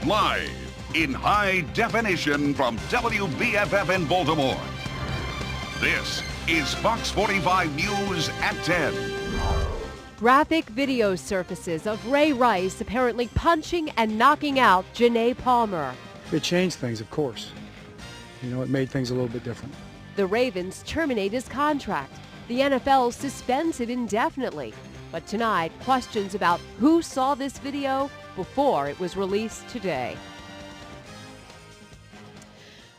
Live in high definition from WBFF in Baltimore. This is Fox 45 News at 10. Graphic video surfaces of Ray Rice apparently punching and knocking out Janae Palmer. It changed things, of course. You know, it made things a little bit different. The Ravens terminate his contract. The NFL suspends him indefinitely. But tonight, questions about who saw this video before it was released today.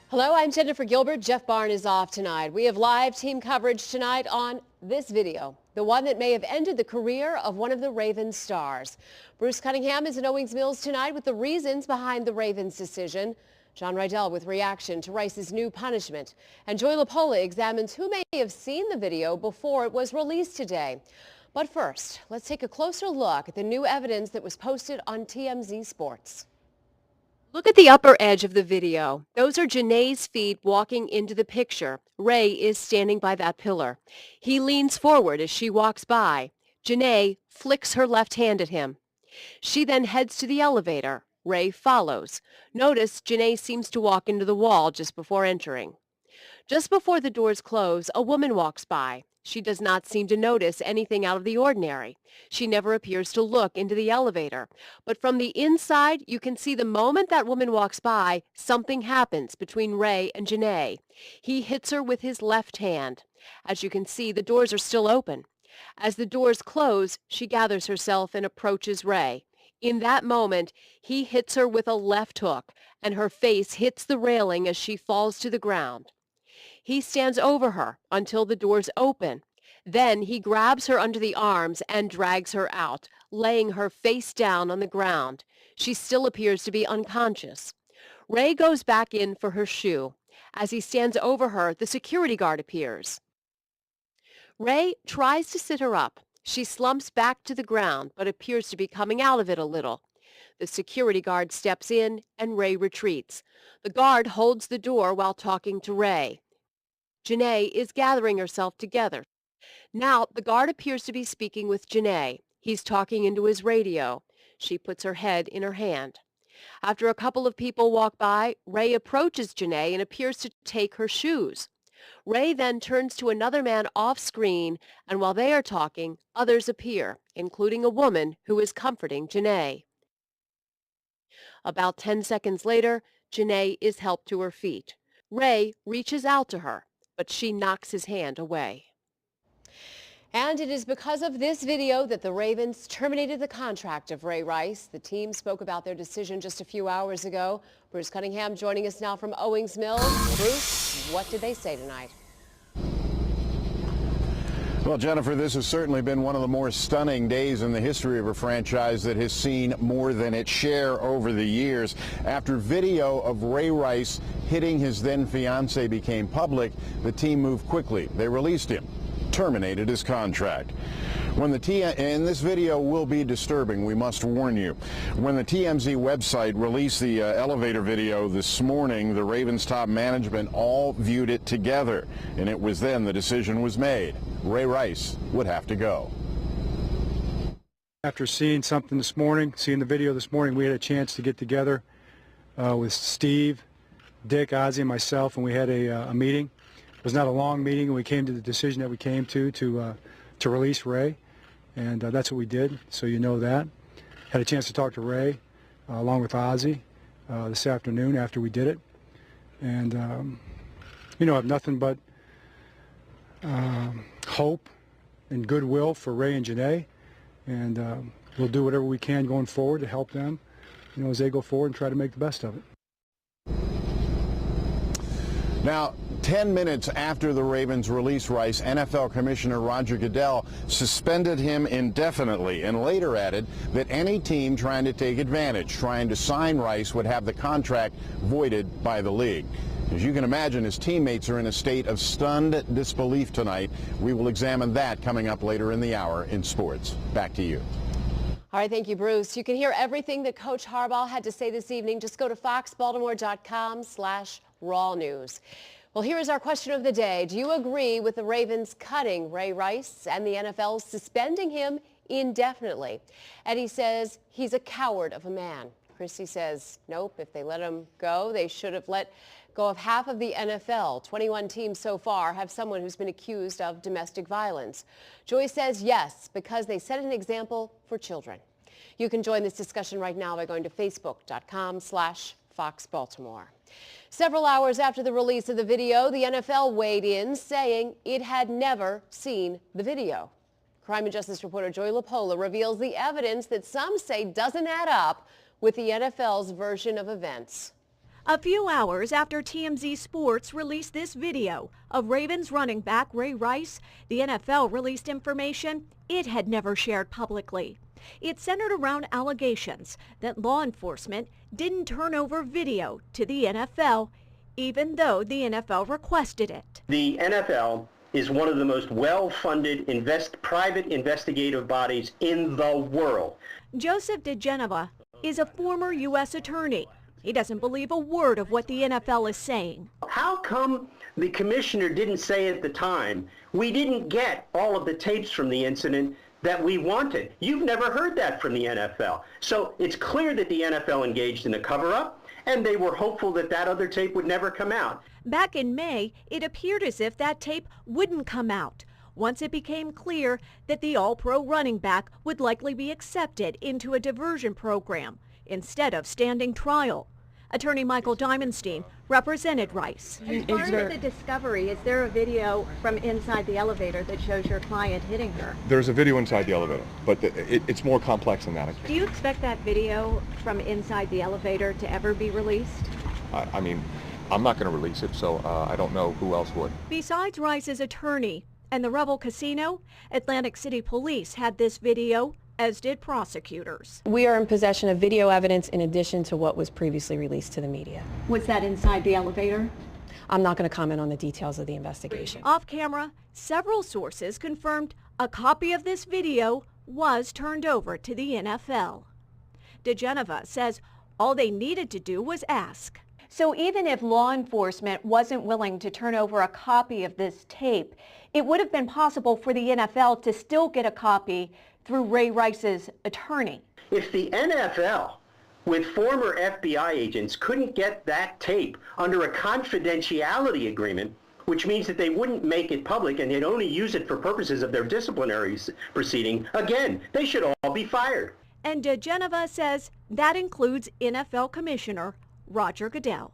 Hello, I'm Jennifer Gilbert. Jeff Barn is off tonight. We have live team coverage tonight on this video, the one that may have ended the career of one of the Ravens stars. Bruce Cunningham is in Owings Mills tonight with the reasons behind the Ravens' decision. John Rydell with reaction to Rice's new punishment. And Joy LaPola examines who may have seen the video before it was released today. But first, let's take a closer look at the new evidence that was posted on TMZ Sports. Look at the upper edge of the video. Those are Janae's feet walking into the picture. Ray is standing by that pillar. He leans forward as she walks by. Janae flicks her left hand at him. She then heads to the elevator. Ray follows. Notice Janae seems to walk into the wall just before entering. Just before the doors close, a woman walks by. She does not seem to notice anything out of the ordinary. She never appears to look into the elevator. But from the inside, you can see the moment that woman walks by, something happens between Ray and Janae. He hits her with his left hand. As you can see, the doors are still open. As the doors close, she gathers herself and approaches Ray. In that moment, he hits her with a left hook, and her face hits the railing as she falls to the ground. He stands over her until the doors open. Then he grabs her under the arms and drags her out, laying her face down on the ground. She still appears to be unconscious. Ray goes back in for her shoe. As he stands over her, the security guard appears. Ray tries to sit her up. She slumps back to the ground, but appears to be coming out of it a little. The security guard steps in, and Ray retreats. The guard holds the door while talking to Ray. Janae is gathering herself together. Now, the guard appears to be speaking with Janae. He's talking into his radio. She puts her head in her hand. After a couple of people walk by, Ray approaches Janae and appears to take her shoes. Ray then turns to another man off screen, and while they are talking, others appear, including a woman who is comforting Janae. About 10 seconds later, Janae is helped to her feet. Ray reaches out to her, but she knocks his hand away. And it is because of this video that the Ravens terminated the contract of Ray Rice. The team spoke about their decision just a few hours ago. Bruce Cunningham joining us now from Owings Mills. Bruce, what did they say tonight? Well, Jennifer, this has certainly been one of the more stunning days in the history of a franchise that has seen more than its share over the years. After video of Ray Rice hitting his then-fiancée became public, the team moved quickly. They released him, terminated his contract. And this video will be disturbing, we must warn you. When the TMZ website released the elevator video this morning, the Ravens top management all viewed it together, and it was then the decision was made. Ray Rice would have to go. After seeing something this morning, seeing the video this morning, we had a chance to get together with Steve, Dick, Ozzie, and myself, and we had a meeting. It was not a long meeting, and we came to the decision that we came to release Ray, and that's what we did, so you know that. Had a chance to talk to Ray along with Ozzie this afternoon after we did it, and you know, I have nothing but hope and goodwill for Ray and Janae, and we'll do whatever we can going forward to help them, you know, as they go forward and try to make the best of it. Now, 10 minutes after the Ravens released Rice, NFL Commissioner Roger Goodell suspended him indefinitely and later added that any team trying to take advantage, trying to sign Rice, would have the contract voided by the league. As you can imagine, his teammates are in a state of stunned disbelief tonight. We will examine that coming up later in the hour in sports. Back to you. All right, thank you, Bruce. You can hear everything that Coach Harbaugh had to say this evening. Just go to foxbaltimore.com/raw news. Well, here is our question of the day. Do you agree with the Ravens cutting Ray Rice and the NFL suspending him indefinitely? Eddie says he's a coward of a man. Christie says, nope, if they let him go, they should have let go of half of the NFL. 21 teams so far have someone who's been accused of domestic violence. Joy says yes, because they set an example for children. You can join this discussion right now by going to facebook.com/Fox Baltimore. Several hours after the release of the video, the NFL weighed in, saying it had never seen the video. Crime and Justice reporter Joy LaPola reveals the evidence that some say doesn't add up with the NFL's version of events. A few hours after TMZ Sports released this video of Ravens running back Ray Rice, the NFL released information it had never shared publicly. It centered around allegations that law enforcement didn't turn over video to the NFL, even though the NFL requested it. The NFL is one of the most well-funded private investigative bodies in the world. Joseph DeGenova is a former U.S. attorney. He doesn't believe a word of what the NFL is saying. How come the commissioner didn't say at the time, we didn't get all of the tapes from the incident that we wanted? You've never heard that from the NFL. So it's clear that the NFL engaged in a cover-up, and they were hopeful that that other tape would never come out. Back in May, it appeared as if that tape wouldn't come out once it became clear that the All-Pro running back would likely be accepted into a diversion program instead of standing trial. Attorney Michael Diamonstein represented Rice. As part of the discovery, is there a video from inside the elevator that shows your client hitting her? There's a video inside the elevator, but it's more complex than that. Do you expect that video from inside the elevator to ever be released? I mean, I'm not going to release it, so I don't know who else would. Besides Rice's attorney and the Rebel Casino, Atlantic City Police had this video, as did prosecutors. We are in possession of video evidence in addition to what was previously released to the media. Was that inside the elevator? I'm not going to comment on the details of the investigation. Off camera, several sources confirmed a copy of this video was turned over to the NFL. DeGenova says all they needed to do was ask. So even if law enforcement wasn't willing to turn over a copy of this tape, it would have been possible for the NFL to still get a copy through Ray Rice's attorney. If the NFL, with former FBI agents, couldn't get that tape under a confidentiality agreement, which means that they wouldn't make it public and they'd only use it for purposes of their disciplinary proceeding, again, they should all be fired. And DeGenova says that includes NFL Commissioner Roger Goodell.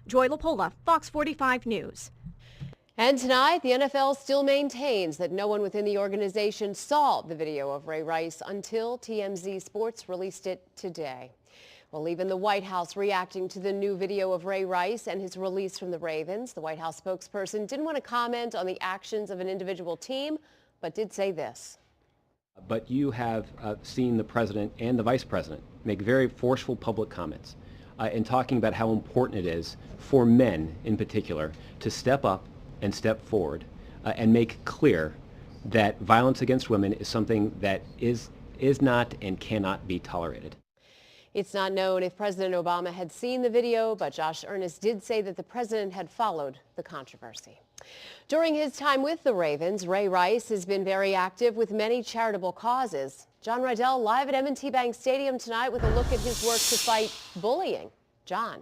Joy LaPola, Fox 45 News. And tonight, the NFL still maintains that no one within the organization saw the video of Ray Rice until TMZ Sports released it today. Well, even the White House reacting to the new video of Ray Rice and his release from the Ravens. The White House spokesperson didn't want to comment on the actions of an individual team, but did say this. But you have seen the president and the vice president make very forceful public comments in talking about how important it is for men in particular to step up and step forward and make clear that violence against women is something that is not and cannot be tolerated. It's not known if President Obama had seen the video, but Josh Earnest did say that the president had followed the controversy. During his time with the Ravens, Ray Rice has been very active with many charitable causes. John Rydell live at M&T Bank Stadium tonight with a look at his work to fight bullying. John.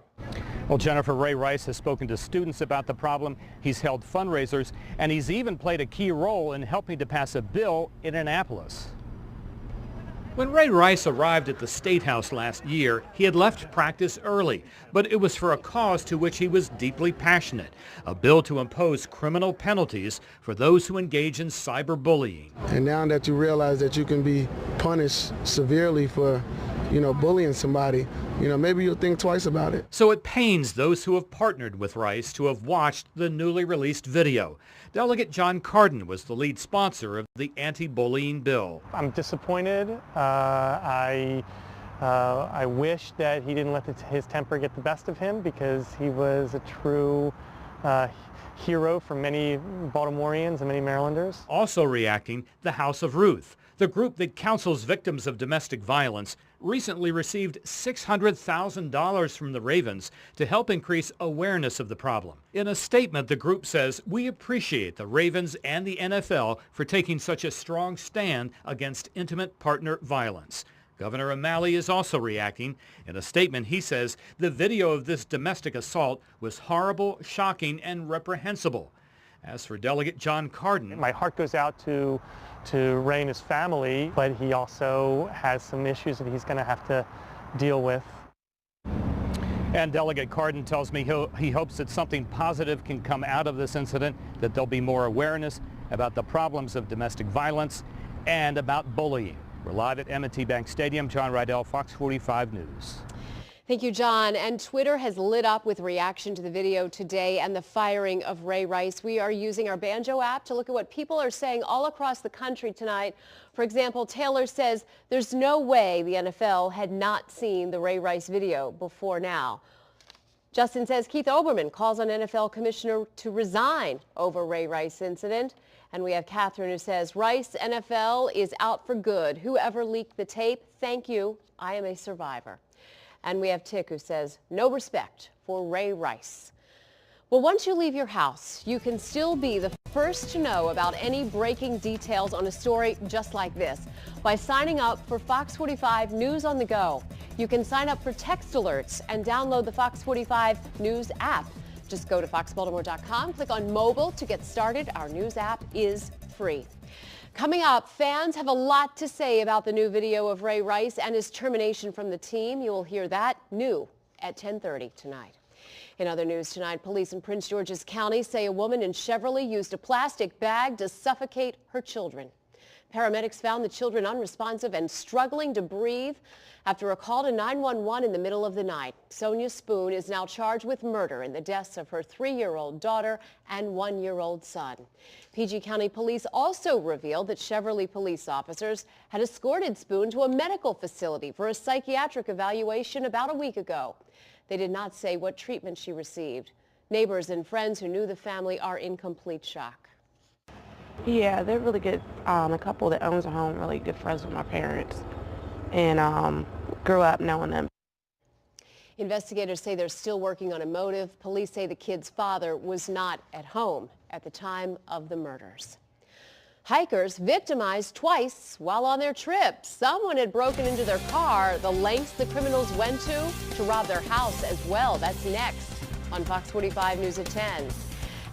Well, Jennifer, Ray Rice has spoken to students about the problem. He's held fundraisers, and he's even played a key role in helping to pass a bill in Annapolis. When Ray Rice arrived at the State House last year, he had left practice early, but it was for a cause to which he was deeply passionate, a bill to impose criminal penalties for those who engage in cyberbullying. And now that you realize that you can be punished severely for, bullying somebody, maybe you'll think twice about it. So it pains those who have partnered with Rice to have watched the newly released video. Delegate John Carden was the lead sponsor of the anti-bullying bill. I'm disappointed. I wish that he didn't let his temper get the best of him, because he was a true hero for many Baltimoreans and many Marylanders. Also reacting, the House of Ruth, the group that counsels victims of domestic violence, recently received $600,000 from the Ravens to help increase awareness of the problem. In a statement, the group says, "We appreciate the Ravens and the NFL for taking such a strong stand against intimate partner violence." Governor O'Malley is also reacting. In a statement, he says the video of this domestic assault was horrible, shocking, and reprehensible. As for Delegate John Carden, my heart goes out to Ray and his family, but he also has some issues that he's going to have to deal with. And Delegate Carden tells me he hopes that something positive can come out of this incident, that there'll be more awareness about the problems of domestic violence and about bullying. We're live at M&T Bank Stadium. John Rydell, Fox 45 News. Thank you, John. And Twitter has lit up with reaction to the video today and the firing of Ray Rice. We are using our Banjo app to look at what people are saying all across the country tonight. For example, Taylor says there's no way the NFL had not seen the Ray Rice video before now. Justin says Keith Olbermann calls on NFL commissioner to resign over Ray Rice incident. And we have Catherine who says Rice NFL is out for good. Whoever leaked the tape, thank you. I am a survivor. And we have Tick who says, no respect for Ray Rice. Well, once you leave your house, you can still be the first to know about any breaking details on a story just like this by signing up for Fox 45 News on the Go. You can sign up for text alerts and download the Fox 45 News app. Just go to foxbaltimore.com, click on mobile to get started. Our news app is free. Coming up, fans have a lot to say about the new video of Ray Rice and his termination from the team. You will hear that new at 10:30 tonight. In other news tonight, police in Prince George's County say a woman in Chevrolet used a plastic bag to suffocate her children. Paramedics found the children unresponsive and struggling to breathe after a call to 911 in the middle of the night. Sonia Spoon is now charged with murder in the deaths of her 3-year-old daughter and 1-year-old son. PG County Police also revealed that Chevrolet police officers had escorted Spoon to a medical facility for a psychiatric evaluation about a week ago. They did not say what treatment she received. Neighbors and friends who knew the family are in complete shock. Yeah, they're really good. A couple that owns a home, really good friends with my parents, and grew up knowing them. Investigators say they're still working on a motive. Police say the kid's father was not at home at the time of the murders. Hikers victimized twice while on their trip. Someone had broken into their car. The lengths the criminals went to rob their house as well. That's next on Fox 45 News at 10.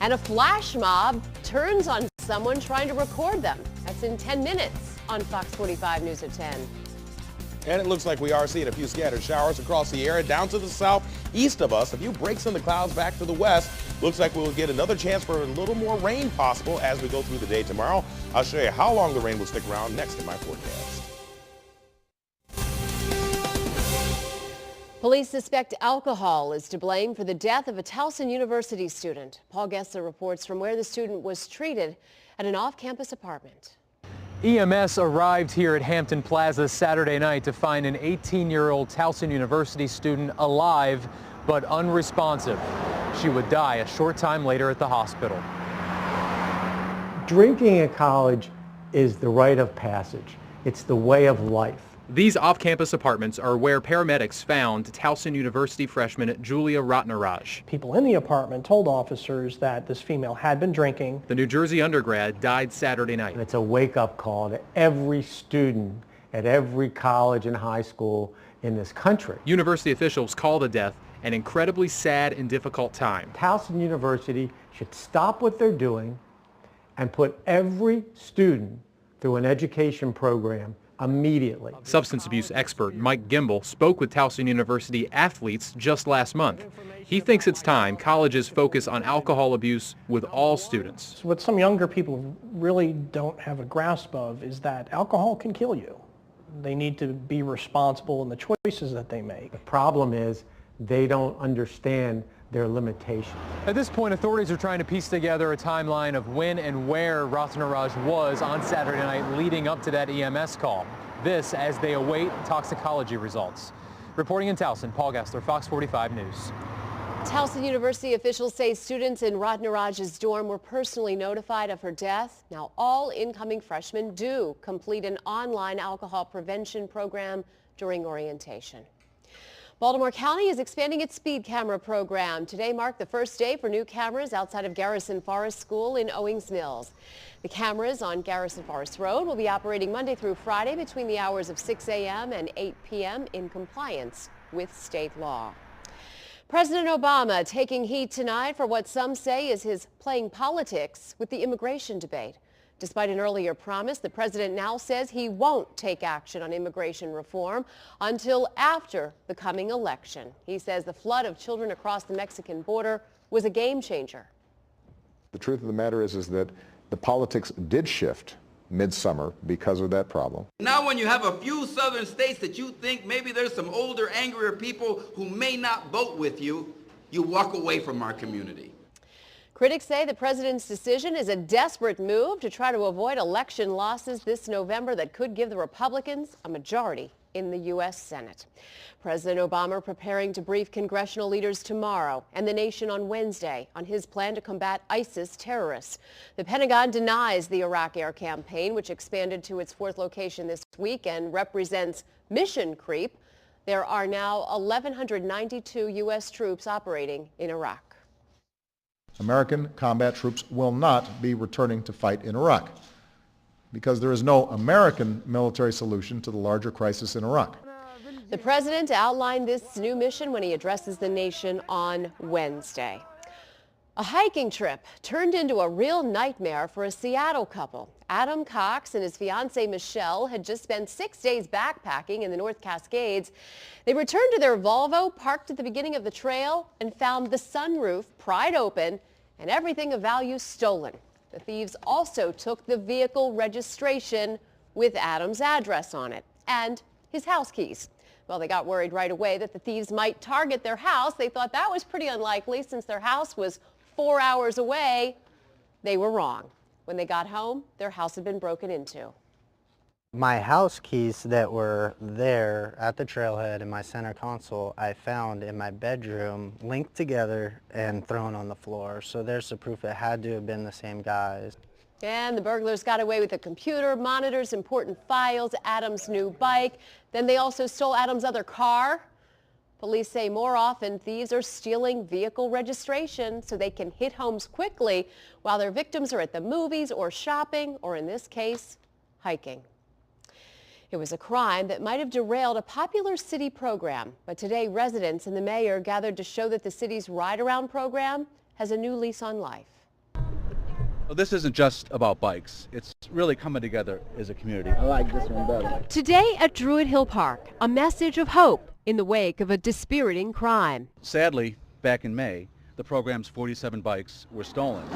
And a flash mob turns on someone trying to record them. That's in 10 minutes on Fox 45 News at 10. And it looks like we are seeing a few scattered showers across the area down to the south east of us. A few breaks in the clouds back to the west. Looks like we'll get another chance for a little more rain possible as we go through the day tomorrow. I'll show you how long the rain will stick around next in my forecast. Police suspect alcohol is to blame for the death of a Towson University student. Paul Gessler reports from where the student was treated at an off-campus apartment. EMS arrived here at Hampton Plaza Saturday night to find an 18-year-old Towson University student alive but unresponsive. She would die a short time later at the hospital. Drinking at college is the rite of passage. It's the way of life. These off-campus apartments are where paramedics found Towson University freshman Julia Ratnaraj. People in the apartment told officers that this female had been drinking. The New Jersey undergrad died Saturday night. It's a wake-up call to every student at every college and high school in this country. University officials call the death an incredibly sad and difficult time. Towson University should stop what they're doing and put every student through an education program immediately. Substance abuse expert Mike Gimbel spoke with Towson University athletes just last month. He thinks it's time colleges focus on alcohol abuse with all students. What some younger people really don't have a grasp of is that alcohol can kill you. They need to be responsible in the choices that they make. The problem is they don't understand their limitations. At this point, authorities are trying to piece together a timeline of when and where Ratnaraj was on Saturday night leading up to that EMS call. This as they await toxicology results. Reporting in Towson, Paul Gessler, Fox 45 News. Towson University officials say students in Ratnaraj's dorm were personally notified of her death. Now all incoming freshmen do complete an online alcohol prevention program during orientation. Baltimore County is expanding its speed camera program. Today marked the first day for new cameras outside of Garrison Forest School in Owings Mills. The cameras on Garrison Forest Road will be operating Monday through Friday between the hours of 6 a.m. and 8 p.m. in compliance with state law. President Obama taking heat tonight for what some say is his playing politics with the immigration debate. Despite an earlier promise, the president now says he won't take action on immigration reform until after the coming election. He says the flood of children across the Mexican border was a game changer. The truth of the matter is that the politics did shift midsummer because of that problem. Now when you have a few southern states that you think maybe there's some older, angrier people who may not vote with you, you walk away from our community. Critics say the president's decision is a desperate move to try to avoid election losses this November that could give the Republicans a majority in the U.S. Senate. President Obama preparing to brief congressional leaders tomorrow and the nation on Wednesday on his plan to combat ISIS terrorists. The Pentagon denies the Iraq air campaign, which expanded to its fourth location this week and represents mission creep. There are now 1,192 U.S. troops operating in Iraq. American combat troops will not be returning to fight in Iraq because there is no American military solution to the larger crisis in Iraq. The president outlined this new mission when he addresses the nation on Wednesday. A hiking trip turned into a real nightmare for a Seattle couple. Adam Cox and his fiancée Michelle had just spent 6 days backpacking in the North Cascades. They returned to their Volvo parked at the beginning of the trail and found the sunroof pried open and everything of value stolen. The thieves also took the vehicle registration with Adam's address on it and his house keys. Well, they got worried right away that the thieves might target their house. They thought that was pretty unlikely since their house was 4 hours away. They were wrong. When they got home, their house had been broken into. My house keys that were there at the trailhead in my center console, I found in my bedroom linked together and thrown on the floor. So there's the proof it had to have been the same guys. And the burglars got away with the computer, monitors, important files, Adam's new bike. Then they also stole Adam's other car. Police say more often thieves are stealing vehicle registration so they can hit homes quickly while their victims are at the movies or shopping, or in this case, hiking. It was a crime that might have derailed a popular city program, but today residents and the mayor gathered to show that the city's ride-around program has a new lease on life. Well, this isn't just about bikes. It's really coming together as a community. I like this one better. Today at Druid Hill Park, a message of hope in the wake of a dispiriting crime. Sadly, back in May, the program's 47 bikes were stolen.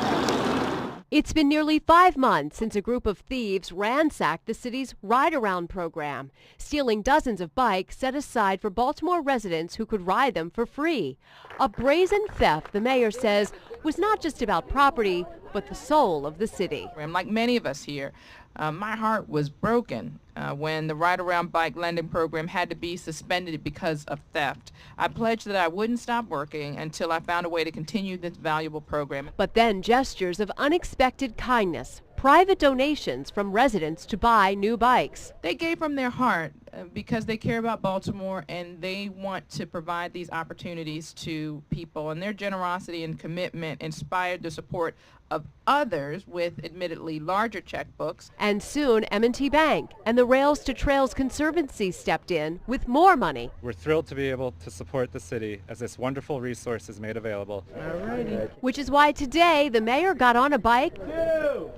It's been nearly 5 months since a group of thieves ransacked the city's ride-around program, stealing dozens of bikes set aside for Baltimore residents who could ride them for free. A brazen theft, the mayor says, was not just about property, but the soul of the city. Like many of us here, my heart was broken when the ride-around bike lending program had to be suspended because of theft. I pledged that I wouldn't stop working until I found a way to continue this valuable program. But then gestures of unexpected kindness, private donations from residents to buy new bikes. They gave from their heart because they care about Baltimore and they want to provide these opportunities to people, and their generosity and commitment inspired the support of others with admittedly larger checkbooks. And soon M&T Bank and the Rails to Trails Conservancy stepped in with more money. We're thrilled to be able to support the city as this wonderful resource is made available. Alrighty. Which is why today the mayor got on a bike 2,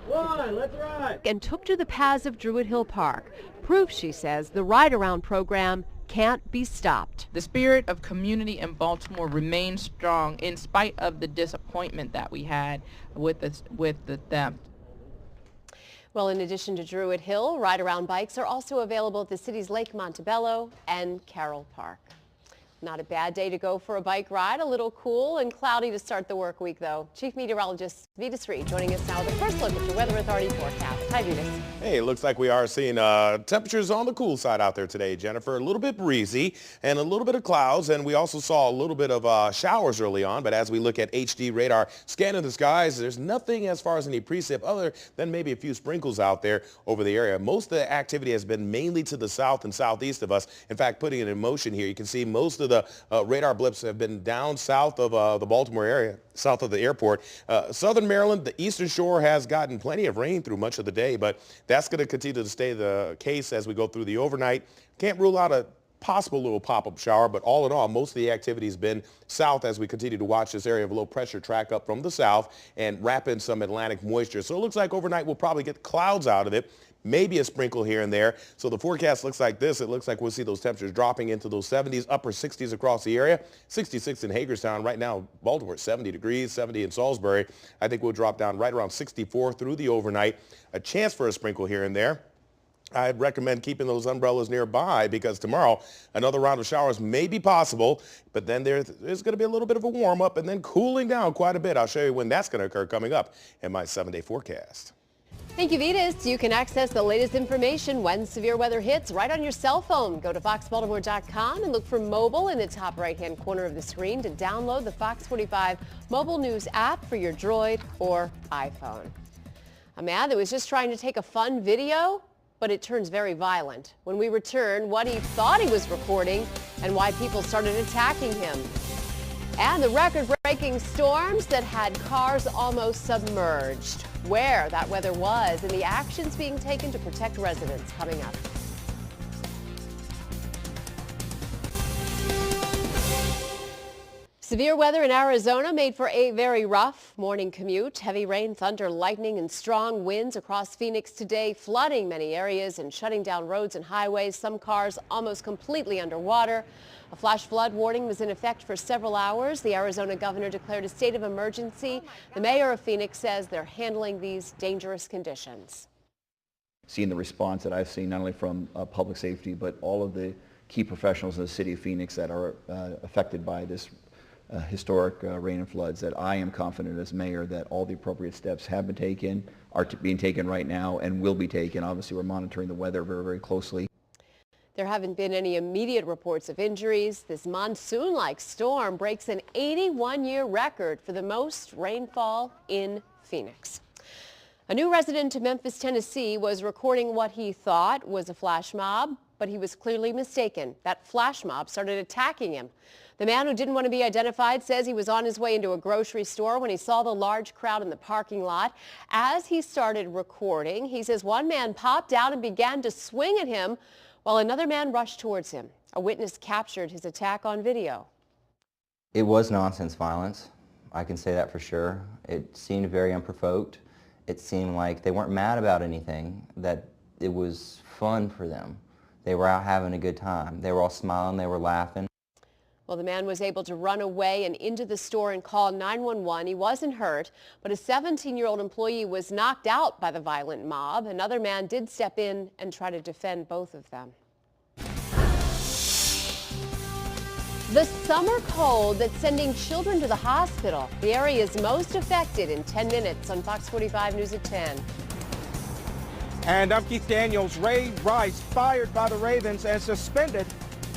1, let's ride! And took to the paths of Druid Hill Park. Proof, she says, the ride-around program can't be stopped. The spirit of community in Baltimore remains strong in spite of the disappointment that we had with the theft. Well, in addition to Druid Hill, ride-around bikes are also available at the city's Lake Montebello and Carroll Park. Not a bad day to go for a bike ride. A little cool and cloudy to start the work week, though. Chief Meteorologist Vitas Reed joining us now with a first look at your Weather Authority forecast. Hi, Vitas. Hey, it looks like we are seeing temperatures on the cool side out there today, Jennifer. A little bit breezy and a little bit of clouds, and we also saw a little bit of showers early on. But as we look at HD radar scanning the skies, there's nothing as far as any precip other than maybe a few sprinkles out there over the area. Most of the activity has been mainly to the south and southeast of us. In fact, putting it in motion here, you can see most of the radar blips have been down south of the Baltimore area, south of the airport. Southern Maryland, the eastern shore has gotten plenty of rain through much of the day, but that's going to continue to stay the case as we go through the overnight. Can't rule out a possible little pop-up shower, but all in all, most of the activity has been south as we continue to watch this area of low pressure track up from the south and wrap in some Atlantic moisture. So it looks like overnight we'll probably get clouds out of it. Maybe a sprinkle here and there. So the forecast looks like this. It looks like we'll see those temperatures dropping into those 70s, upper 60s across the area. 66 in Hagerstown. Right now, Baltimore, 70 degrees, 70 in Salisbury. I think we'll drop down right around 64 through the overnight. A chance for a sprinkle here and there. I'd recommend keeping those umbrellas nearby because tomorrow another round of showers may be possible, but then there's going to be a little bit of a warm up and then cooling down quite a bit. I'll show you when that's going to occur coming up in my 7-day forecast. Thank you, Vitas. You can access the latest information when severe weather hits right on your cell phone. Go to foxbaltimore.com and look for mobile in the top right-hand corner of the screen to download the Fox 45 mobile news app for your Droid or iPhone. A man that was just trying to take a fun video, but it turns very violent. When we return, what he thought he was recording and why people started attacking him. And the record-breaking storms that had cars almost submerged. Where that weather was and the actions being taken to protect residents coming up. Severe weather in Arizona made for a very rough morning commute. Heavy rain, thunder, lightning, and strong winds across Phoenix today, flooding many areas and shutting down roads and highways. Some cars almost completely underwater. A flash flood warning was in effect for several hours. The Arizona governor declared a state of emergency. The mayor of Phoenix says they're handling these dangerous conditions. Seeing the response that I've seen not only from public safety, but all of the key professionals in the city of Phoenix that are affected by this historic rain and floods, that I am confident as mayor that all the appropriate steps have been taken, are being taken right now, and will be taken. Obviously, we're monitoring the weather very, very closely. There haven't been any immediate reports of injuries. This monsoon-like storm breaks an 81-year record for the most rainfall in Phoenix. A new resident of Memphis, Tennessee was recording what he thought was a flash mob, but he was clearly mistaken. That flash mob started attacking him. The man, who didn't want to be identified, says he was on his way into a grocery store when he saw the large crowd in the parking lot. As he started recording, he says one man popped out and began to swing at him while another man rushed towards him. A witness captured his attack on video. It was nonsense violence. I can say that for sure. It seemed very unprovoked. It seemed like they weren't mad about anything, that it was fun for them. They were out having a good time. They were all smiling, they were laughing. Well, the man was able to run away and into the store and call 911. He wasn't hurt, but a 17-year-old employee was knocked out by the violent mob. Another man did step in and try to defend both of them. The summer cold that's sending children to the hospital. The area is most affected in 10 minutes on Fox 45 News at 10. And I'm Keith Daniels. Ray Rice fired by the Ravens and suspended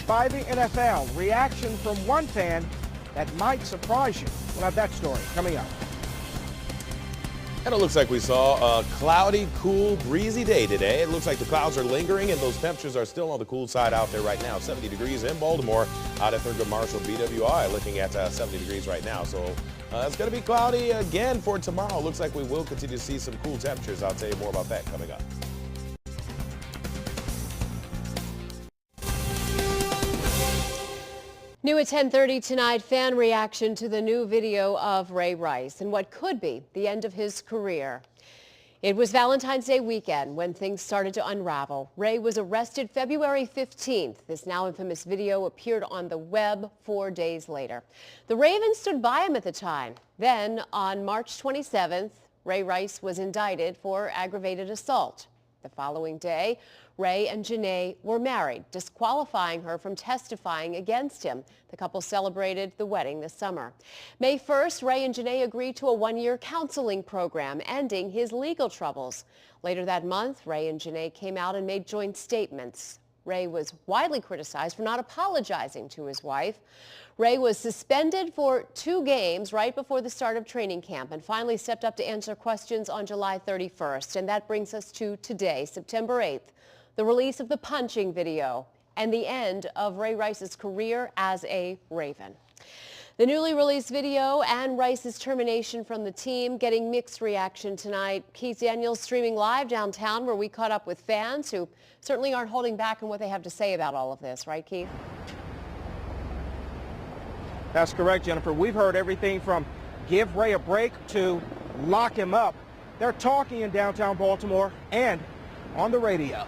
by the NFL. Reaction from one fan that might surprise you. We'll have that story coming up. And it looks like we saw a cloudy, cool, breezy day today. It looks like the clouds are lingering and those temperatures are still on the cool side out there right now. 70 degrees in Baltimore, out at Thurgood Marshall BWI, looking at 70 degrees right now. So it's going to be cloudy again for tomorrow. Looks like we will continue to see some cool temperatures. I'll tell you more about that coming up. New at 10:30 tonight, fan reaction to the new video of Ray Rice and what could be the end of his career. It was Valentine's Day weekend when things started to unravel. Ray was arrested February 15th. This now infamous video appeared on the web 4 days later. The Ravens stood by him at the time. Then on March 27th, Ray Rice was indicted for aggravated assault. The following day, Ray and Janae were married, disqualifying her from testifying against him. The couple celebrated the wedding this summer. May 1st, Ray and Janae agreed to a one-year counseling program, ending his legal troubles. Later that month, Ray and Janae came out and made joint statements. Ray was widely criticized for not apologizing to his wife. Ray was suspended for 2 games right before the start of training camp and finally stepped up to answer questions on July 31st. And that brings us to today, September 8th, the release of the punching video and the end of Ray Rice's career as a Raven. The newly released video and Rice's termination from the team getting mixed reaction tonight. Keith Daniels streaming live downtown, where we caught up with fans who certainly aren't holding back on what they have to say about all of this. Right, Keith? That's correct, Jennifer. We've heard everything from give Ray a break to lock him up. They're talking in downtown Baltimore and on the radio.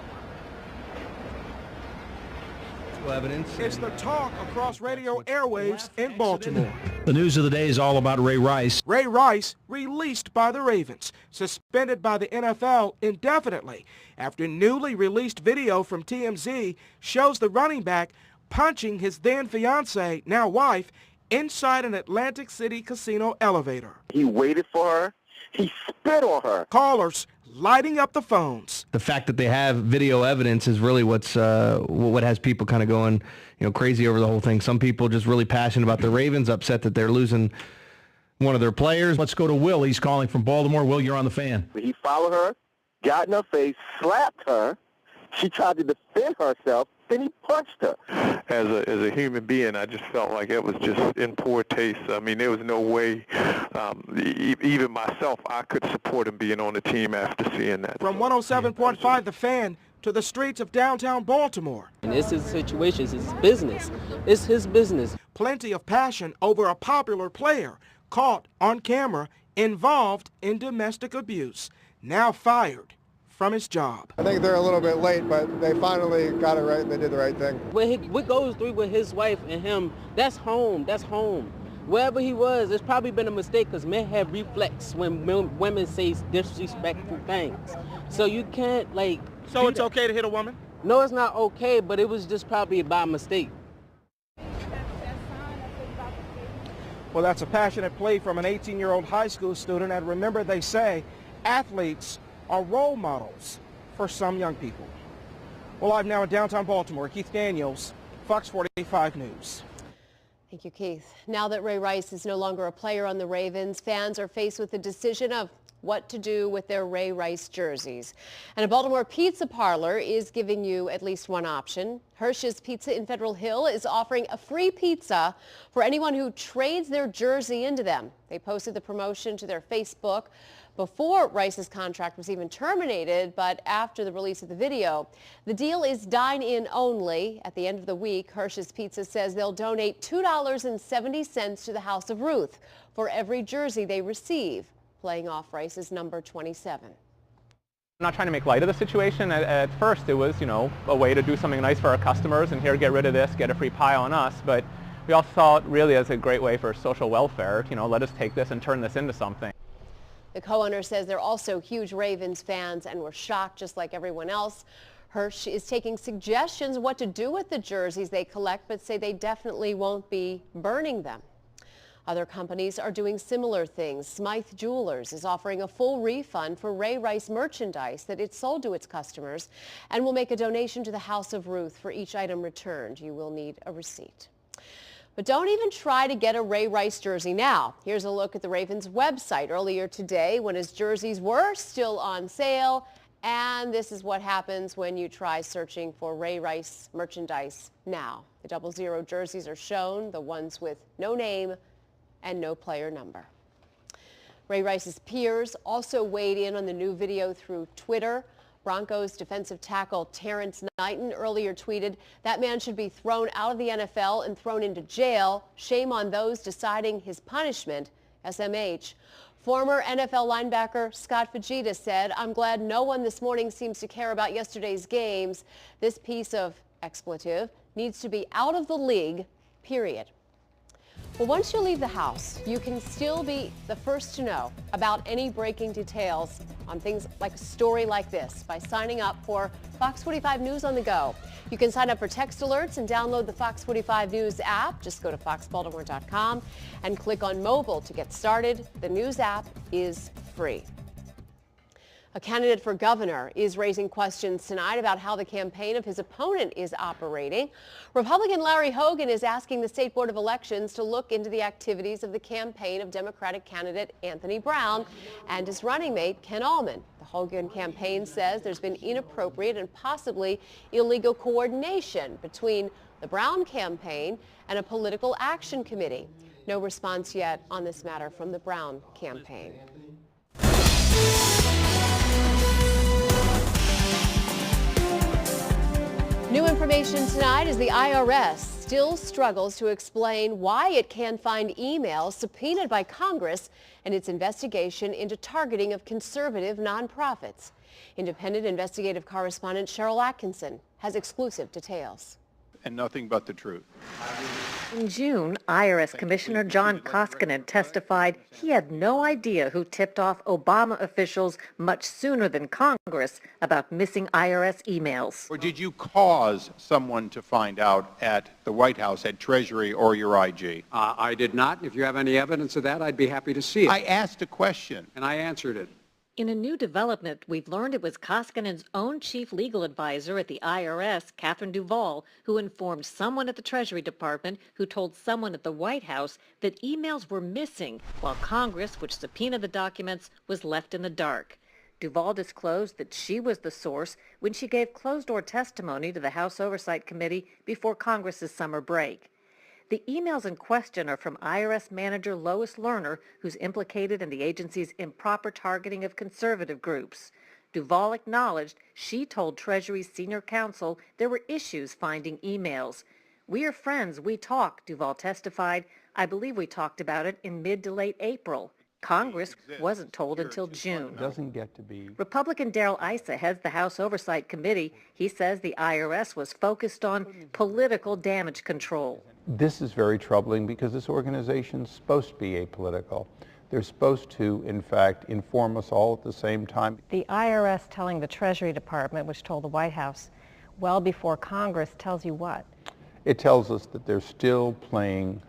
Evidence. It's the talk across radio airwaves in Baltimore. The news of the day is all about Ray Rice. Ray Rice released by the Ravens, suspended by the NFL indefinitely after newly released video from TMZ shows the running back punching his then fiancee, now wife, inside an Atlantic City casino elevator. He waited for her. He spit on her. Callers lighting up the phones. The fact that they have video evidence is really what has people kind of going, crazy over the whole thing. Some people just really passionate about the Ravens, upset that they're losing one of their players. Let's go to Will. He's calling from Baltimore. Will, you're on the Fan. He followed her, got in her face, slapped her. She tried to defend herself. Then he punched her. As a human being, I just felt like it was just in poor taste. I mean, there was no way, even myself, I could support him being on the team after seeing that. From 107.5 The Fan to the streets of downtown Baltimore. And it's his situation, it's his business. It's his business. Plenty of passion over a popular player caught on camera involved in domestic abuse, now fired from his job. I think they're a little bit late, but they finally got it right and they did the right thing. What goes through with his wife and him, that's home, that's home. Wherever he was, it's probably been a mistake because men have reflex when women say disrespectful things. So you can't So it's okay to hit a woman? No, it's not okay, but it was just probably by mistake. Well, that's a passionate plea from an 18-year-old high school student. And remember, they say athletes are role models for some young people. Well, live now in downtown Baltimore, Keith Daniels, Fox 45 News. Thank you, Keith. Now that Ray Rice is no longer a player on the Ravens, fans are faced with the decision of what to do with their Ray Rice jerseys. And a Baltimore pizza parlor is giving you at least one option. Hirsch's Pizza in Federal Hill is offering a free pizza for anyone who trades their jersey into them. They posted the promotion to their Facebook before Rice's contract was even terminated, but after the release of the video. The deal is dine-in only. At the end of the week, Hirsch's Pizza says they'll donate $2.70 to the House of Ruth for every jersey they receive, playing off Rice's number 27. I'm not trying to make light of the situation. At first, it was, a way to do something nice for our customers, and here, get rid of this, get a free pie on us. But we also saw it really as a great way for social welfare. Let us take this and turn this into something. The co-owner says they're also huge Ravens fans and were shocked just like everyone else. Hirsch is taking suggestions what to do with the jerseys they collect, but say they definitely won't be burning them. Other companies are doing similar things. Smythe Jewelers is offering a full refund for Ray Rice merchandise that it sold to its customers and will make a donation to the House of Ruth for each item returned. You will need a receipt. But don't even try to get a Ray Rice jersey now. Here's a look at the Ravens website earlier today when his jerseys were still on sale. And this is what happens when you try searching for Ray Rice merchandise now. The 00 jerseys are shown, the ones with no name and no player number. Ray Rice's peers also weighed in on the new video through Twitter. Broncos defensive tackle Terrence Knighton earlier tweeted, "That man should be thrown out of the NFL and thrown into jail. Shame on those deciding his punishment, SMH." Former NFL linebacker Scott Fujita said, "I'm glad no one this morning seems to care about yesterday's games. This piece of expletive needs to be out of the league, period." Well, once you leave the house, you can still be the first to know about any breaking details on things like a story like this by signing up for Fox 45 News on the go. You can sign up for text alerts and download the Fox 45 News app. Just go to foxbaltimore.com and click on mobile to get started. The news app is free. A candidate for governor is raising questions tonight about how the campaign of his opponent is operating. Republican Larry Hogan is asking the State Board of Elections to look into the activities of the campaign of Democratic candidate Anthony Brown and his running mate Ken Allman. The Hogan campaign says there's been inappropriate and possibly illegal coordination between the Brown campaign and a political action committee. No response yet on this matter from the Brown campaign. New information tonight as the IRS still struggles to explain why it can find emails subpoenaed by Congress in its investigation into targeting of conservative nonprofits. Independent investigative correspondent Cheryl Atkinson has exclusive details. And nothing but the truth. In June, IRS Commissioner John Koskinen testified he had no idea who tipped off Obama officials much sooner than Congress about missing IRS emails. Or did you cause someone to find out at the White House, at Treasury, or your IG? I did not. If you have any evidence of that, I'd be happy to see it. I asked a question. And I answered it. In a new development, we've learned it was Koskinen's own chief legal advisor at the IRS, Catherine Duvall, who informed someone at the Treasury Department who told someone at the White House that emails were missing while Congress, which subpoenaed the documents, was left in the dark. Duvall disclosed that she was the source when she gave closed-door testimony to the House Oversight Committee before Congress's summer break. The emails in question are from IRS manager Lois Lerner, who's implicated in the agency's improper targeting of conservative groups. Duvall acknowledged she told Treasury's senior counsel there were issues finding emails. "We are friends, we talk," Duvall testified. "I believe we talked about it in mid to late April." Congress wasn't told until June. Doesn't get to be. Republican Darrell Issa heads the House Oversight Committee. He says the IRS was focused on political damage control. This is very troubling because this organization is supposed to be apolitical. They're supposed to, in fact, inform us all at the same time. The IRS telling the Treasury Department, which told the White House, well before Congress, tells you what? It tells us that they're still playing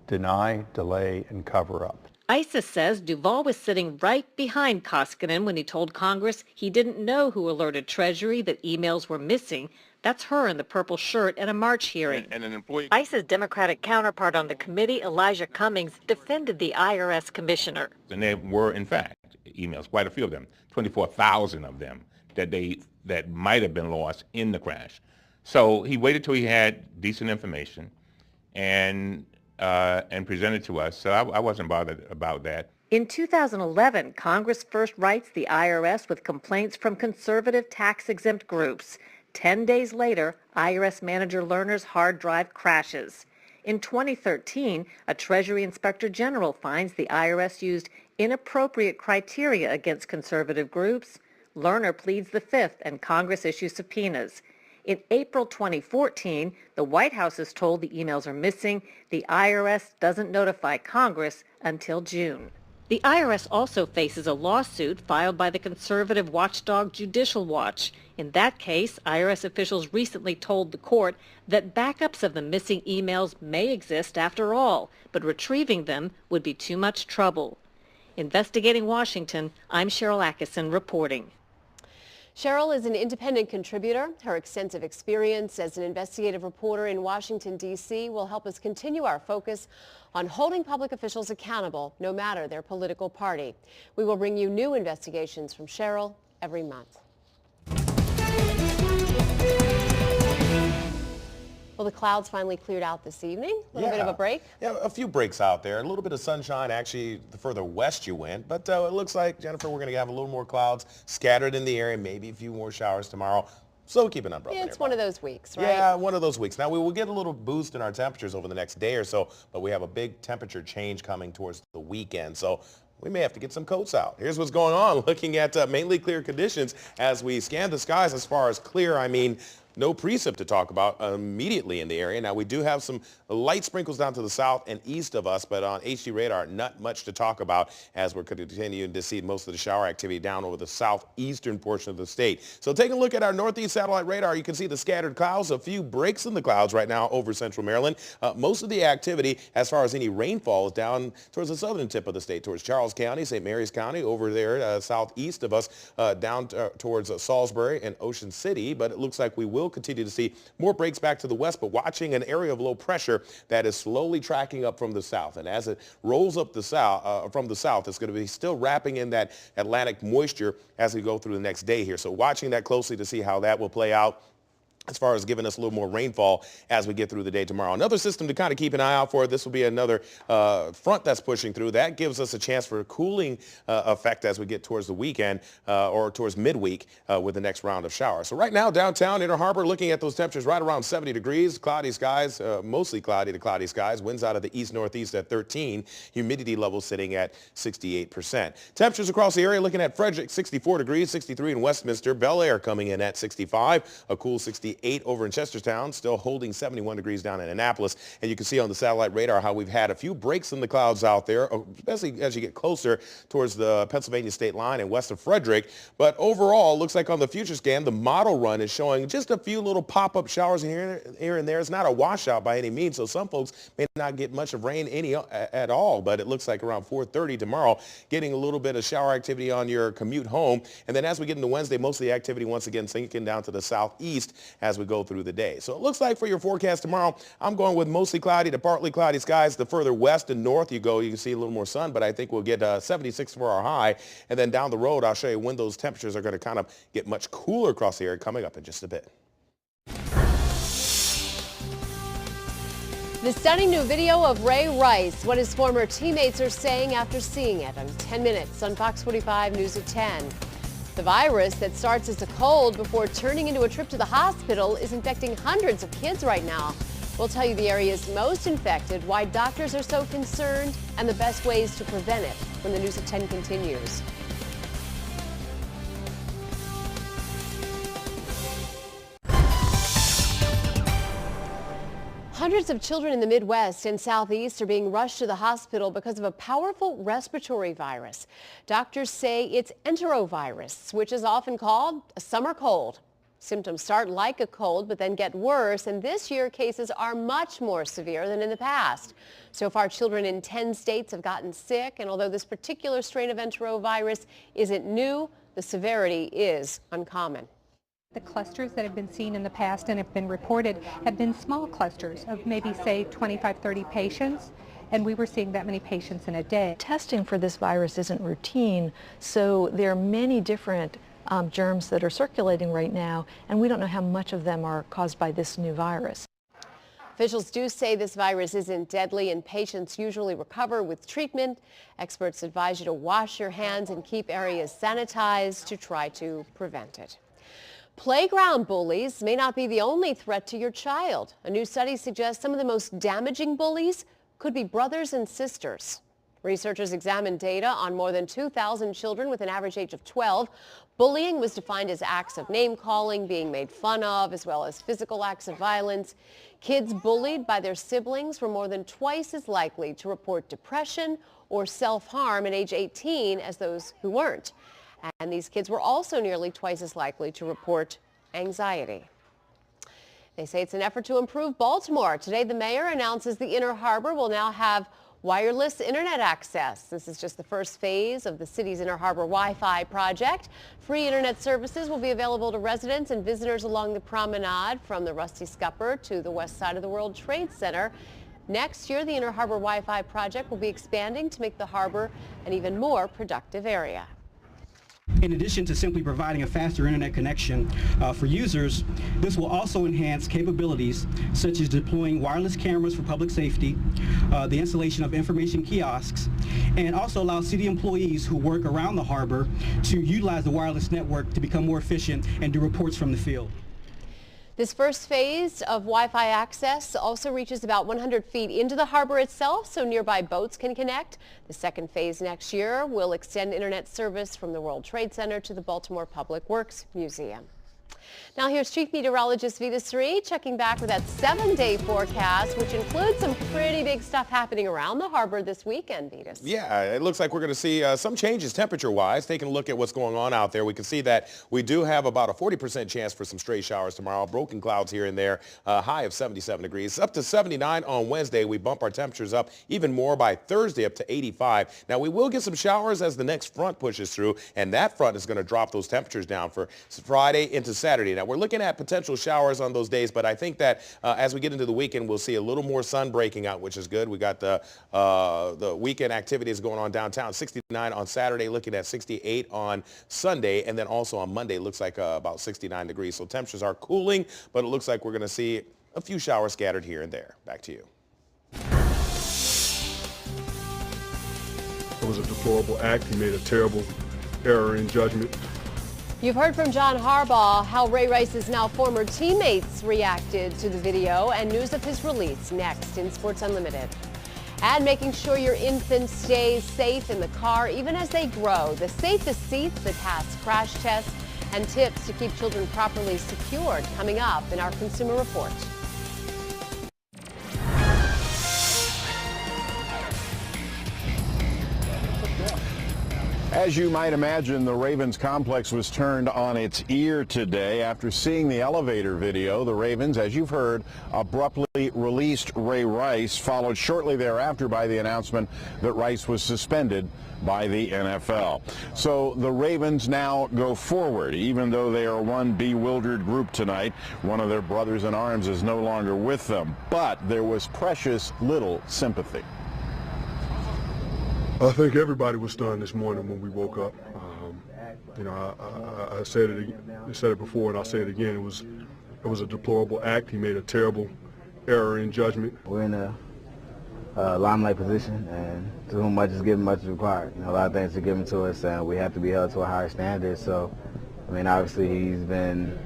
deny, delay, and cover up. Issa says Duvall was sitting right behind Koskinen when he told Congress he didn't know who alerted Treasury that emails were missing. That's her in the purple shirt at a March hearing. And an employee. Issa's Democratic counterpart on the committee, Elijah Cummings, defended the IRS commissioner. And there were, in fact, emails, quite a few of them, 24,000 of them, that might have been lost in the crash. So he waited till he had decent information and presented to us. So I wasn't bothered about that. In 2011, Congress first writes the IRS with complaints from conservative tax-exempt groups. 10 days later, IRS manager Lerner's hard drive crashes. In 2013, a Treasury Inspector General finds the IRS used inappropriate criteria against conservative groups. Lerner pleads the Fifth, and Congress issues subpoenas. In April 2014, the White House is told the emails are missing. The IRS doesn't notify Congress until June. The IRS also faces a lawsuit filed by the conservative watchdog Judicial Watch. In that case, IRS officials recently told the court that backups of the missing emails may exist after all, but retrieving them would be too much trouble. Investigating Washington, I'm Cheryl Atkinson reporting. Cheryl is an independent contributor. Her extensive experience as an investigative reporter in Washington, D.C. will help us continue our focus on holding public officials accountable, no matter their political party. We will bring you new investigations from Cheryl every month. Well, the clouds finally cleared out this evening. A little bit of a break. Yeah, a few breaks out there. A little bit of sunshine, actually, the further west you went. But it looks like, Jennifer, we're going to have a little more clouds scattered in the area, maybe a few more showers tomorrow. So keep an umbrella. Yeah, it's one of those weeks, right? Yeah, one of those weeks. Now, we will get a little boost in our temperatures over the next day or so, but we have a big temperature change coming towards the weekend. So we may have to get some coats out. Here's what's going on, looking at mainly clear conditions as we scan the skies. As far as clear, I mean no precip to talk about immediately in the area. Now, we do have some light sprinkles down to the south and east of us, but on HD radar, not much to talk about as we're continuing to see most of the shower activity down over the southeastern portion of the state. So taking a look at our northeast satellite radar, you can see the scattered clouds, a few breaks in the clouds right now over central Maryland. Most of the activity as far as any rainfall is down towards the southern tip of the state, towards Charles County, St. Mary's County, over there southeast of us, down towards Salisbury and Ocean City. But it looks like we will continue to see more breaks back to the west, but watching an area of low pressure that is slowly tracking up from the south. And as it rolls up the south, from the south, it's going to be still wrapping in that Atlantic moisture as we go through the next day here. So watching that closely to see how that will play out as far as giving us a little more rainfall as we get through the day tomorrow. Another system to kind of keep an eye out for, this will be another front that's pushing through. That gives us a chance for a cooling effect as we get towards the weekend or towards midweek with the next round of showers. So right now, downtown Inner Harbor, looking at those temperatures right around 70 degrees, cloudy skies, mostly cloudy to cloudy skies, winds out of the east-northeast at 13, humidity levels sitting at 68%. Temperatures across the area, looking at Frederick, 64 degrees, 63 in Westminster, Bel Air coming in at 65, a cool 68 over in Chestertown, still holding 71 degrees down in Annapolis. And you can see on the satellite radar how we've had a few breaks in the clouds out there, especially as you get closer towards the Pennsylvania state line and west of Frederick. But overall, looks like on the future scan, the model run is showing just a few little pop-up showers here and there. It's not a washout by any means, so some folks may not get much of rain at all, but it looks like around 4:30 tomorrow, getting a little bit of shower activity on your commute home. And then as we get into Wednesday, most of the activity once again sinking down to the southeast as we go through the day. So it looks like for your forecast tomorrow, I'm going with mostly cloudy to partly cloudy skies. The further west and north you go, you can see a little more sun, but I think we'll get 76 for our high. And then down the road, I'll show you when those temperatures are going to kind of get much cooler across the area coming up in just a bit. The stunning new video of Ray Rice, what his former teammates are saying after seeing it, on 10 minutes on Fox 45 News at 10. The virus that starts as a cold before turning into a trip to the hospital is infecting hundreds of kids right now. We'll tell you the areas most infected, why doctors are so concerned, and the best ways to prevent it when the News at 10 continues. Hundreds of children in the Midwest and Southeast are being rushed to the hospital because of a powerful respiratory virus. Doctors say it's enterovirus, which is often called a summer cold. Symptoms start like a cold but then get worse, and this year cases are much more severe than in the past. So far, children in 10 states have gotten sick, and although this particular strain of enterovirus isn't new, the severity is uncommon. The clusters that have been seen in the past and have been reported have been small clusters of maybe, say, 25, 30 patients, and we were seeing that many patients in a day. Testing for this virus isn't routine, so there are many different germs that are circulating right now, and we don't know how much of them are caused by this new virus. Officials do say this virus isn't deadly and patients usually recover with treatment. Experts advise you to wash your hands and keep areas sanitized to try to prevent it. Playground bullies may not be the only threat to your child. A new study suggests some of the most damaging bullies could be brothers and sisters. Researchers examined data on more than 2,000 children with an average age of 12. Bullying was defined as acts of name-calling, being made fun of, as well as physical acts of violence. Kids bullied by their siblings were more than twice as likely to report depression or self-harm at age 18 as those who weren't. And these kids were also nearly twice as likely to report anxiety. They say it's an effort to improve Baltimore. Today, the mayor announces the Inner Harbor will now have wireless internet access. This is just the first phase of the city's Inner Harbor Wi-Fi project. Free internet services will be available to residents and visitors along the promenade from the Rusty Scupper to the west side of the World Trade Center. Next year, the Inner Harbor Wi-Fi project will be expanding to make the harbor an even more productive area. In addition to simply providing a faster internet connection for users, this will also enhance capabilities such as deploying wireless cameras for public safety, the installation of information kiosks, and also allow city employees who work around the harbor to utilize the wireless network to become more efficient and do reports from the field. This first phase of Wi-Fi access also reaches about 100 feet into the harbor itself, so nearby boats can connect. The second phase next year will extend internet service from the World Trade Center to the Baltimore Public Works Museum. Now here's Chief Meteorologist Vitas Reed checking back with that 7-day forecast, which includes some pretty big stuff happening around the harbor this weekend, Vitas. Yeah, it looks like we're going to see some changes temperature-wise. Taking a look at what's going on out there, we can see that we do have about a 40% chance for some stray showers tomorrow. Broken clouds here and there, high of 77 degrees. Up to 79 on Wednesday. We bump our temperatures up even more by Thursday up to 85. Now, we will get some showers as the next front pushes through, and that front is going to drop those temperatures down for Friday into Saturday. Now, we're looking at potential showers on those days, but I think that as we get into the weekend, we'll see a little more sun breaking out, which is good. We got the weekend activities going on downtown. 69 on Saturday, looking at 68 on Sunday, and then also on Monday, looks like about 69 degrees. So temperatures are cooling, but it looks like we're going to see a few showers scattered here and there. Back to you. It was a deplorable act. He made a terrible error in judgment. You've heard from John Harbaugh how Ray Rice's now former teammates reacted to the video, and news of his release next in Sports Unlimited. And making sure your infant stays safe in the car even as they grow. The safest seats that pass crash tests and tips to keep children properly secured coming up in our Consumer Report. As you might imagine, the Ravens complex was turned on its ear today. After seeing the elevator video, the Ravens, as you've heard, abruptly released Ray Rice, followed shortly thereafter by the announcement that Rice was suspended by the NFL. So the Ravens now go forward, even though they are one bewildered group tonight. One of their brothers in arms is no longer with them, but there was precious little sympathy. I think everybody was stunned this morning when we woke up. You know, I said it before, and I'll say it again. It was a deplorable act. He made a terrible error in judgment. We're in a limelight position, and to whom much is given, much is required. You know, a lot of things are given to us, and we have to be held to a higher standard. So, I mean, obviously he's been,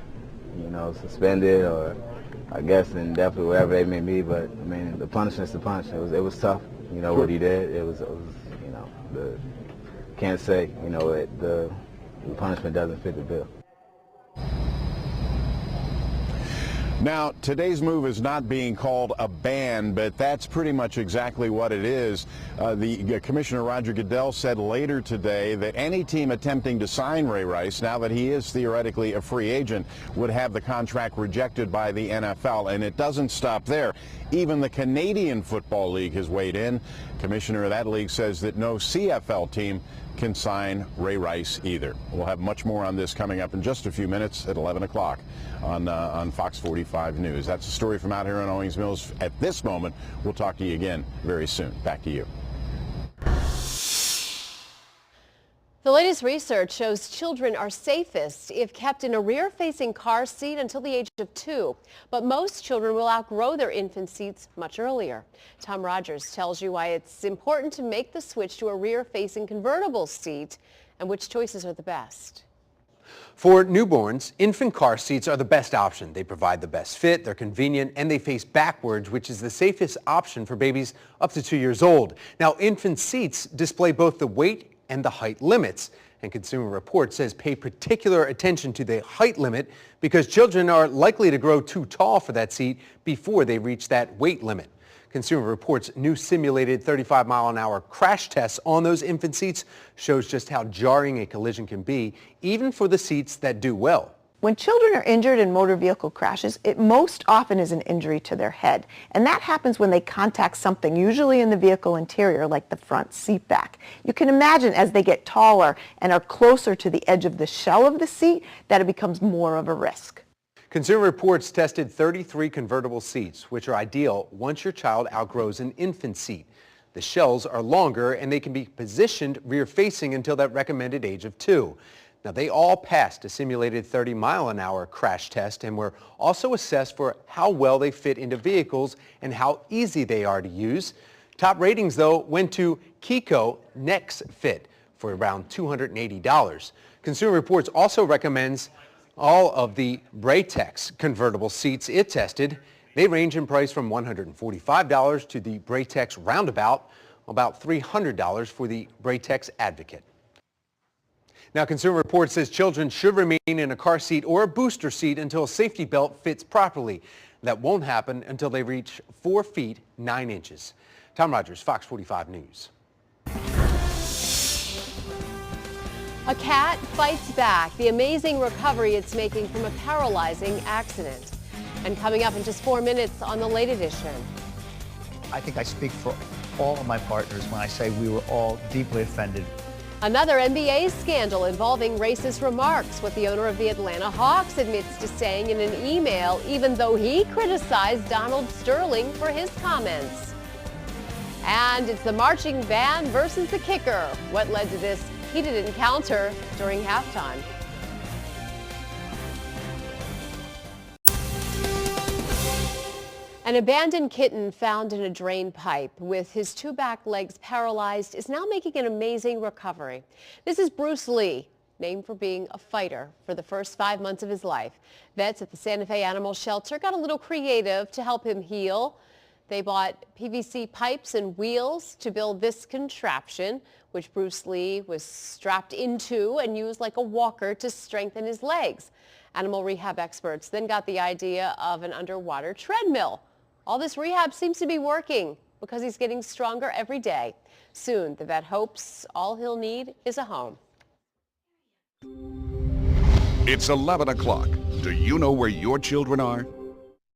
you know, suspended, or I guess indefinitely, whatever they may be. But I mean, the punishment's the punch. It was tough. You know, what he did. It was you know, can't say, you know, the punishment doesn't fit the bill. Now, today's move is not being called a ban, but that's pretty much exactly what it is. The Commissioner Roger Goodell said later today that any team attempting to sign Ray Rice, now that he is theoretically a free agent, would have the contract rejected by the NFL. And it doesn't stop there. Even the Canadian Football League has weighed in. Commissioner of that league says that no CFL team can sign Ray Rice either. We'll have much more on this coming up in just a few minutes at 11 o'clock on Fox 45 News. That's a story from out here on Owings Mills at this moment. We'll talk to you again very soon. Back to you. The latest research shows children are safest if kept in a rear-facing car seat until the age of 2. But most children will outgrow their infant seats much earlier. Tom Rogers tells you why it's important to make the switch to a rear-facing convertible seat and which choices are the best. For newborns, infant car seats are the best option. They provide the best fit, they're convenient, and they face backwards, which is the safest option for babies up to 2 years old. Now, infant seats display both the weight and the height limits. And Consumer Reports says pay particular attention to the height limit because children are likely to grow too tall for that seat before they reach that weight limit. Consumer Reports' new simulated 35-mile-an-hour crash test on those infant seats shows just how jarring a collision can be, even for the seats that do well. When children are injured in motor vehicle crashes, it most often is an injury to their head. And that happens when they contact something, usually in the vehicle interior, like the front seat back. You can imagine as they get taller and are closer to the edge of the shell of the seat, that it becomes more of a risk. Consumer Reports tested 33 convertible seats, which are ideal once your child outgrows an infant seat. The shells are longer and they can be positioned rear-facing until that recommended age of 2. Now, they all passed a simulated 30-mile-an-hour crash test and were also assessed for how well they fit into vehicles and how easy they are to use. Top ratings, though, went to Kiko Next Fit for around $280. Consumer Reports also recommends all of the Braytex convertible seats it tested. They range in price from $145 to the Braytex Roundabout, about $300 for the Braytex Advocate. Now, Consumer Reports says children should remain in a car seat or a booster seat until a safety belt fits properly. That won't happen until they reach 4 feet 9 inches. Tom Rogers, Fox 45 News. A cat fights back, the amazing recovery it's making from a paralyzing accident. And coming up in just 4 minutes on the Late Edition. I think I speak for all of my partners when I say we were all deeply offended. Another NBA scandal involving racist remarks, what the owner of the Atlanta Hawks admits to saying in an email, even though he criticized Donald Sterling for his comments. And it's the marching band versus the kicker. What led to this heated encounter during halftime? An abandoned kitten found in a drain pipe with his 2 back legs paralyzed is now making an amazing recovery. This is Bruce Lee, named for being a fighter for the first 5 months of his life. Vets at the Santa Fe Animal Shelter got a little creative to help him heal. They bought PVC pipes and wheels to build this contraption, which Bruce Lee was strapped into and used like a walker to strengthen his legs. Animal rehab experts then got the idea of an underwater treadmill. All this rehab seems to be working because he's getting stronger every day. Soon, the vet hopes all he'll need is a home. It's 11 o'clock. Do you know where your children are?